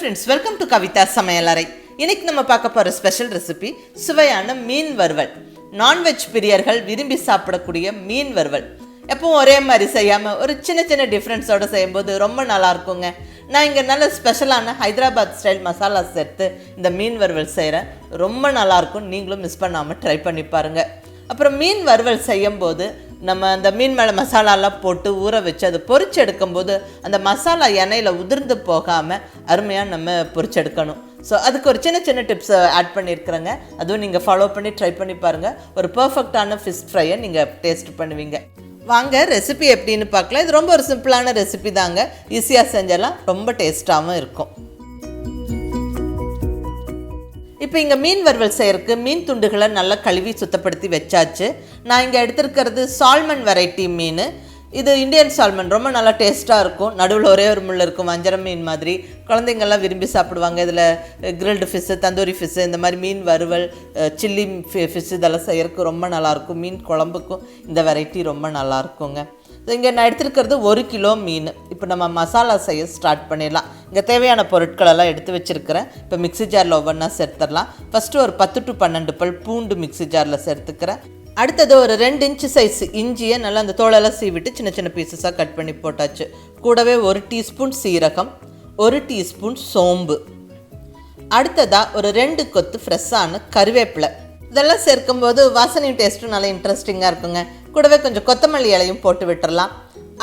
Friends, welcome to Kavitha சமையலறை. இன்னைக்கு நம்ம பார்க்க போகிற ஸ்பெஷல் ரெசிபி சுவையான மீன் வறுவல். நான்வெஜ் பிரியர்கள் விரும்பி சாப்பிடக்கூடிய மீன் வறுவல். எப்பவும் ஒரே மாதிரி செய்யாமல் ஒரு சின்ன சின்ன டிஃப்ரென்ஸோடு செய்யும்போது ரொம்ப நல்லா இருக்குங்க. நான் இங்கே நல்ல ஸ்பெஷலான ஹைதராபாத் ஸ்டைல் மசாலா சேர்த்து இந்த மீன் வறுவல் செய்கிறேன். ரொம்ப நல்லாயிருக்கும். நீங்களும் மிஸ் பண்ணாமல் ட்ரை பண்ணி பாருங்கள். அப்புறம் மீன் வறுவல் செய்யும்போது நம்ம அந்த மீன் மேலே மசாலாலாம் போட்டு ஊற வச்சு அதை பொரிச்சு எடுக்கும்போது அந்த மசாலா எண்ணெயில் உதிர்ந்து போகாமல் அருமையாக நம்ம பொரிச்செடுக்கணும். ஸோ அதுக்கு ஒரு சின்ன சின்ன டிப்ஸ் ஆட் பண்ணியிருக்கிறேங்க. அதுவும் நீங்கள் ஃபாலோ பண்ணி ட்ரை பண்ணி பாருங்கள். ஒரு பர்ஃபெக்டான ஃபிஷ் ஃப்ரையை நீங்கள் டேஸ்ட் பண்ணுவீங்க. வாங்க ரெசிபி எப்படின்னு பார்க்கலாம். இது ரொம்ப ஒரு சிம்பிளான ரெசிபி தாங்க. ஈஸியாக செஞ்சலாம், ரொம்ப டேஸ்ட்டாகவும் இருக்கும். இப்போ இங்கே மீன் வறுவல் செய்கிறதுக்கு மீன் துண்டுகளை நல்லா கழுவி சுத்தப்படுத்தி வச்சாச்சு. நான் இங்கே எடுத்துருக்கிறது சால்மன் வெரைட்டி மீன். இது இந்தியன் சால்மன், ரொம்ப நல்லா டேஸ்ட்டாக இருக்கும். நடுவில் ஒரே ஒரு முள் இருக்கும், வஞ்சரம் மீன் மாதிரி. குழந்தைங்கள்லாம் விரும்பி சாப்பிடுவாங்க. இதில் கிரில்டு ஃபிஷ்ஷு, தந்தூரி ஃபிஷ்ஷு, இந்த மாதிரி மீன் வறுவல், சில்லி ஃபிஷ் இதெல்லாம் செய்கிறதுக்கு ரொம்ப நல்லாயிருக்கும். மீன் குழம்புக்கும் இந்த வெரைட்டி ரொம்ப நல்லாயிருக்குங்க. இங்கே நான் எடுத்துருக்கிறது 1 கிலோ மீன். இப்போ நம்ம மசாலா செய்ய ஸ்டார்ட் பண்ணிடலாம். இங்கே தேவையான பொருட்களெல்லாம் எடுத்து வச்சுருக்கிறேன். இப்போ மிக்ஸி ஜாரில் ஒவ்வொன்றா சேர்த்துடலாம். ஃபஸ்ட்டு ஒரு 10 to 12 பல் பூண்டு மிக்ஸி ஜாரில் சேர்த்துக்கிறேன். அடுத்தது ஒரு 2 இன்ச்சு சைஸ் இஞ்சியை நல்லா அந்த தோலெல்லாம் சீவிட்டு சின்ன சின்ன பீசஸாக கட் பண்ணி போட்டாச்சு. கூடவே 1 டீஸ்பூன் சீரகம், 1 டீஸ்பூன் சோம்பு, அடுத்ததாக ஒரு 2 கொத்து ஃப்ரெஷ்ஷான கருவேப்பிலை. இதெல்லாம் சேர்க்கும்போது வாசனையும் டேஸ்ட்டும் நல்லா இன்ட்ரெஸ்டிங்காக இருக்குங்க. கூடவே கொஞ்சம் கொத்தமல்லி இலையும் போட்டு விட்டுறலாம்.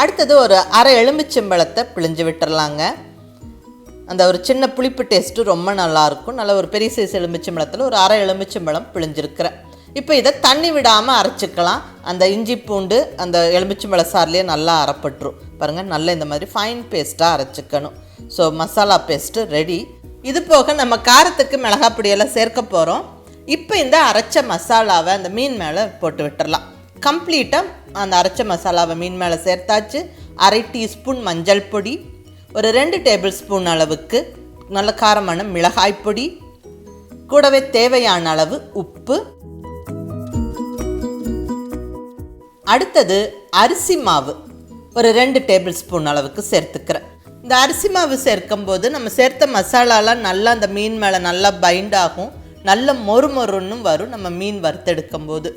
அடுத்தது ஒரு அரை எலுமிச்சம்பழத்தை பிழிஞ்சு விட்டுறலாங்க. அந்த ஒரு சின்ன புளிப்பு டேஸ்ட்டு ரொம்ப நல்லாயிருக்கும். நல்லா ஒரு பெரிய சைஸ் எலுமிச்சம்பழத்தில் ஒரு அரை எலுமிச்சம்பழம் பிழிஞ்சிருக்கிறேன். இப்போ இதை தண்ணி விடாமல் அரைச்சிக்கலாம். அந்த இஞ்சி பூண்டு அந்த எலுமிச்சம்பழ சார்லேயே நல்லா அரைப்பட்டுரும். பாருங்கள், நல்லா இந்த மாதிரி ஃபைன் பேஸ்ட்டாக அரைச்சிக்கணும். So masala paste ready. இது போக நம்ம காரத்துக்கு மிளகாய் பொடியெல்லாம் சேர்க்க போகிறோம். இப்போ இந்த அரைச்ச மசாலாவை அந்த மீன் மேலே போட்டு விட்டுறலாம். கம்ப்ளீட்டாக அந்த அரைச்ச மசாலாவை மீன் மேலே சேர்த்தாச்சு. அரை டீஸ்பூன் மஞ்சள் பொடி, ஒரு 2 டேபிள் ஸ்பூன் அளவுக்கு நல்ல காரமான மிளகாய் பொடி, கூடவே தேவையான அளவு உப்பு. அடுத்தது அரிசி மாவு ஒரு 2 டேபிள் ஸ்பூன் அளவுக்கு சேர்த்துக்கிறேன். இந்த அரிசி மாவு சேர்க்கும்போது நம்ம சேர்த்த மசாலாலாம் நல்லா அந்த மீன் மேலே நல்லா பைண்ட் ஆகும். நல்ல மொறுன்னு வரும் நம்ம மீன் வறுத்தெடுக்கும் போது.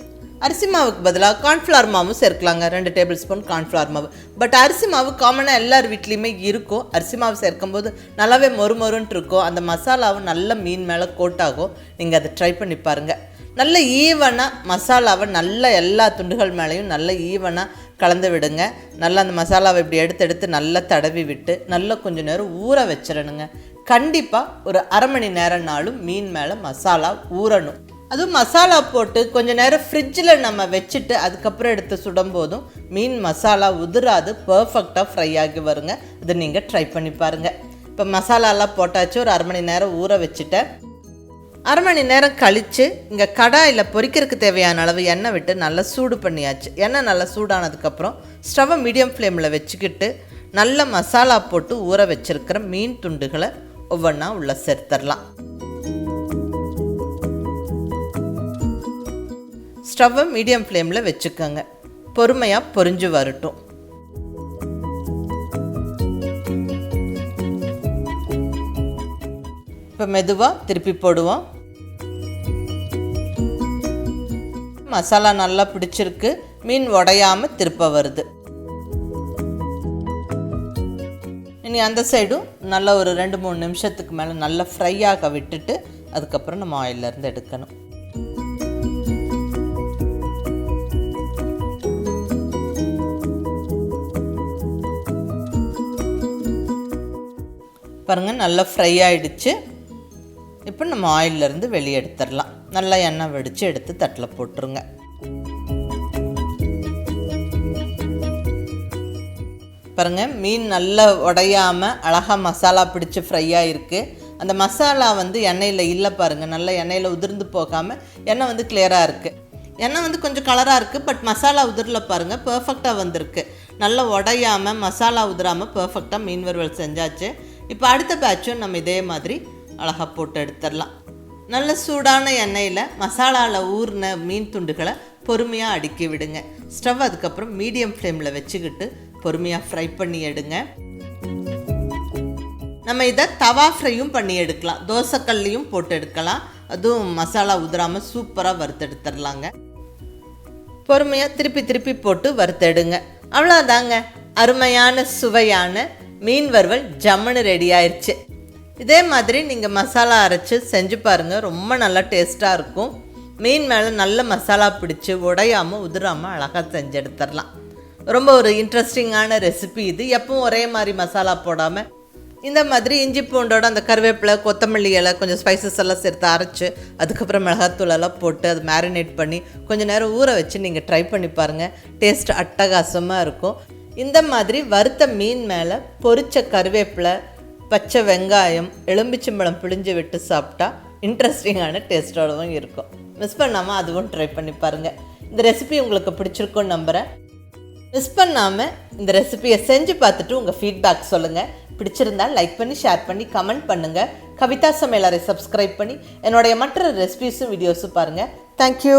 அரிசி மாவுக்கு பதிலாக கார்ன்ஃப்ளவர் மாவும் சேர்க்கலாங்க. 2 டேபிள் ஸ்பூன் கார்ன்ஃப்ளவர் மாவு. பட் அரிசி மாவு காமனாக எல்லார் வீட்லேயுமே இருக்கும். அரிசி மாவு சேர்க்கும்போது நல்லாவே மொறுன்னு இருக்கும். அந்த மசாலாவும் நல்ல மீன் மேலே கோட் ஆகும். நீங்கள் அதை ட்ரை பண்ணி பாருங்கள். நல்ல ஈவனாக மசாலாவை நல்ல எல்லா துண்டுகள் மேலேயும் நல்ல ஈவனாக கலந்து விடுங்க. நல்லா அந்த மசாலாவை இப்படி எடுத்து நல்லா தடவி விட்டு நல்லா கொஞ்சம் நேரம் ஊற வச்சிடணுங்க. கண்டிப்பாக ஒரு அரை மணி நேரம்னாலும் மீன் மேலே மசாலா ஊறணும். அதுவும் மசாலா போட்டு கொஞ்சம் நேரம் ஃப்ரிட்ஜில் நம்ம வச்சுட்டு அதுக்கப்புறம் எடுத்து சுடும் போதும் மீன் மசாலா உதிராது, பர்ஃபெக்டாக ஃப்ரை ஆகி வருங்க. அதை நீங்கள் ட்ரை பண்ணி பாருங்கள். இப்போ மசாலாலாம் போட்டாச்சு. ஒரு அரை மணி நேரம் ஊற வச்சுட்டேன். அரை மணி நேரம் கழித்து இங்கே கடாயில் பொரிக்கிறதுக்கு தேவையான அளவு எண்ணெய் விட்டு நல்லா சூடு பண்ணியாச்சு. எண்ணெய் நல்லா சூடானதுக்கப்புறம் ஸ்டவ்வை மீடியம் ஃப்ளேமில் வச்சுக்கிட்டு நல்ல மசாலா போட்டு ஊற வச்சுருக்கிற மீன் துண்டுகளை ஒவ்வொன்றா உள்ளே சேர்த்துடலாம். ஸ்டவ்வை மீடியம் ஃப்ளேமில் வச்சுக்கோங்க. பொறுமையாக பொரிஞ்சு வரட்டும். இப்போ மெதுவாக திருப்பி போடுவோம். மசாலா நல்லா பிடிச்சிருக்கு. மீன் உடையாமல் திருப்ப வருது. இனி அந்த சைடும் நல்லா ஒரு 2-3 நிமிஷத்துக்கு மேலே நல்லா ஃப்ரை ஆக விட்டுட்டு அதுக்கப்புறம் நம்ம ஆயிலேருந்து எடுக்கணும். பாருங்கள், நல்லா ஃப்ரை ஆகிடுச்சு. இப்போ நம்ம ஆயிலேருந்து வெளியே எடுத்துடலாம். நல்லா எண்ணெய் வடித்து எடுத்து தட்டில் போட்டுருங்க. பாருங்கள், மீன் நல்லா உடையாமல் அழகாக மசாலா பிடிச்சி ஃப்ரை ஆகிருக்கு. அந்த மசாலா எண்ணெயில் இல்லை பாருங்கள். நல்லா எண்ணெயில் உதிர்ந்து போகாமல் எண்ணெய் கிளியராக இருக்குது. எண்ணெய் கொஞ்சம் கலராக இருக்குது. பட் மசாலா உதிரில் பாருங்கள், பர்ஃபெக்டாக வந்திருக்கு. நல்லா உடையாமல் மசாலா உதிராமல் பர்ஃபெக்டாக மீன் வறுவல் செஞ்சாச்சு. இப்போ அடுத்த பேட்சும் நம்ம இதே மாதிரி அழகாக போட்டு எடுத்துடலாம். நல்ல சூடான எண்ணெயில் மசாலாவில் ஊறின மீன் துண்டுகளை பொறுமையாக அடுக்கி விடுங்க. ஸ்டவ் அதுக்கப்புறம் மீடியம் ஃப்ளேமில் வச்சுக்கிட்டு பொறுமையாக ஃப்ரை பண்ணி எடுங்க. நம்ம இதை தவா ஃப்ரையும் பண்ணி எடுக்கலாம், தோசைக்கல்லையும் போட்டு எடுக்கலாம். அதுவும் மசாலா உதிராமல் சூப்பராக வறுத்தெடுத்துடலாங்க. பொறுமையாக திருப்பி போட்டு வறுத்தெடுங்க. அவ்வளோதாங்க, அருமையான சுவையான மீன் வறுவல் ஜம்முன்னு ரெடி ஆயிடுச்சு. இதே மாதிரி நீங்கள் மசாலா அரைச்சி செஞ்சு பாருங்கள், ரொம்ப நல்லா டேஸ்ட்டாக இருக்கும். மீன் மேலே நல்ல மசாலா பிடிச்சி உடையாமல் உதிராமல் அழகாக செஞ்சு எடுத்துடலாம். ரொம்ப ஒரு இன்ட்ரெஸ்டிங்கான ரெசிபி இது. எப்பவும் ஒரே மாதிரி மசாலா போடாமல் இந்த மாதிரி இஞ்சி பூண்டோட அந்த கருவேப்பிலை, கொத்தமல்லி இலை, கொஞ்சம் ஸ்பைசஸ் எல்லாம் சேர்த்து அரைச்சி அதுக்கப்புறம் மிளகாத்தூளெல்லாம் போட்டு அது மேரினேட் பண்ணி கொஞ்சம் நேரம் ஊற வச்சு நீங்கள் ட்ரை பண்ணி பாருங்கள். டேஸ்ட் அட்டகாசமாக இருக்கும். இந்த மாதிரி வறுத்த மீன் மேலே பொரிச்ச கருவேப்பிலை, பச்சை வெங்காயம், எலும்பிச்சம்பழம் பிழிஞ்சு விட்டு சாப்பிட்டா இன்ட்ரெஸ்டிங்கான டேஸ்ட்டோடவும் இருக்கும். மிஸ் பண்ணாமல் அதுவும் ட்ரை பண்ணி பாருங்கள். இந்த ரெசிபி உங்களுக்கு பிடிச்சிருக்குன்னு நம்புகிறேன். மிஸ் பண்ணாமல் இந்த ரெசிபியை செஞ்சு பார்த்துட்டு உங்கள் ஃபீட்பேக் சொல்லுங்கள். பிடிச்சிருந்தால் லைக் பண்ணி, ஷேர் பண்ணி, கமெண்ட் பண்ணுங்கள். கவிதா சமையலறை சப்ஸ்கிரைப் பண்ணி என்னுடைய மற்ற ரெசிபிஸும் வீடியோஸும் பாருங்கள். தேங்க்யூ.